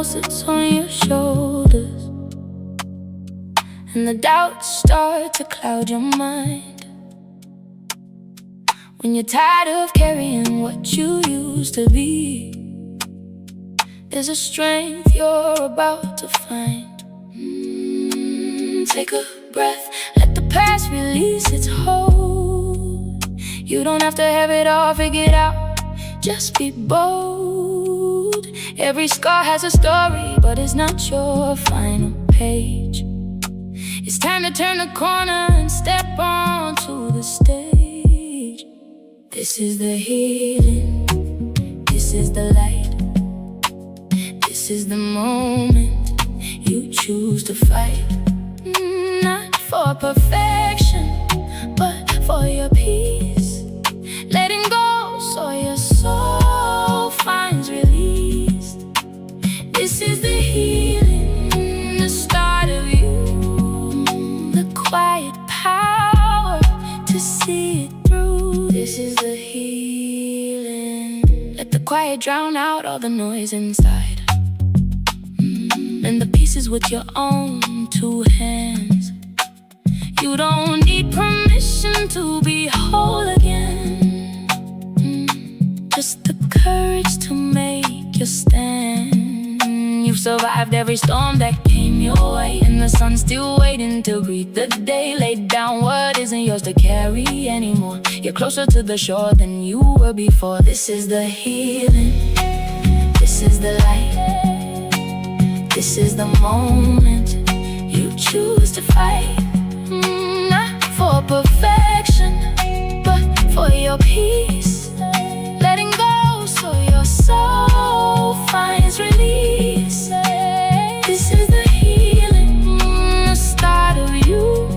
sits on your shoulders, and the doubts start to cloud your mind. When you're tired of carrying what you used to be, there's a strength you're about to find. Take a breath, let the past release its hold. You don't have to have it all figured out, just be bold. Every scar has a story, but it's not your final page. It's time to turn the corner and step onto the stage. This is the healing, this is the light, this is the moment you choose to fight. Not for perfection, but for your peace. Letting go so your soul finds release. This is the healing, the start of you, the quiet power to see it through. This is the healing. Let the quiet drown out all the noise inside. Mend the pieces with your own two hands. You don't need permission to be whole again. Just the courage to make your stand. You've survived every storm that came your way, and the sun's still waiting to greet the day. Lay down what isn't yours to carry anymore. You're closer to the shore than you were before. This is the healing, this is the light, this is the moment you choose to fight. Not for perfection, but for your peace. Letting go so your soul finds release. This is the healing, the start of you,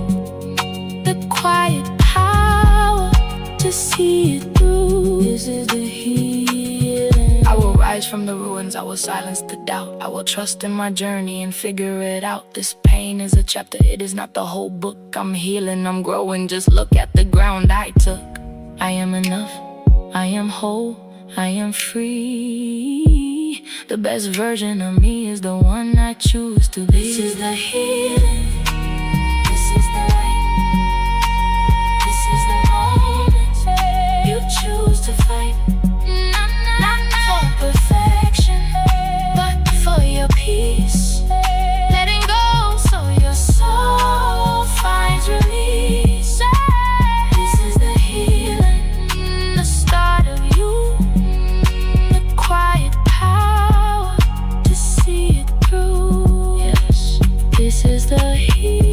the quiet power to see it through. This is the healing. I will rise from the ruins, I will silence the doubt. I will trust in my journey and figure it out. This pain is a chapter, it is not the whole book. I'm healing, I'm growing, just look at the ground I took. I am enough, I am whole, I am free. The best version of me is the one I choose to be. This is the healing, this is the light, this is the moment you choose to fight. Not for perfection, but for your peace. Letting go so your soul finds release. This is the healing, the start of you, the quiet power to see it through. Yes, this is the healing.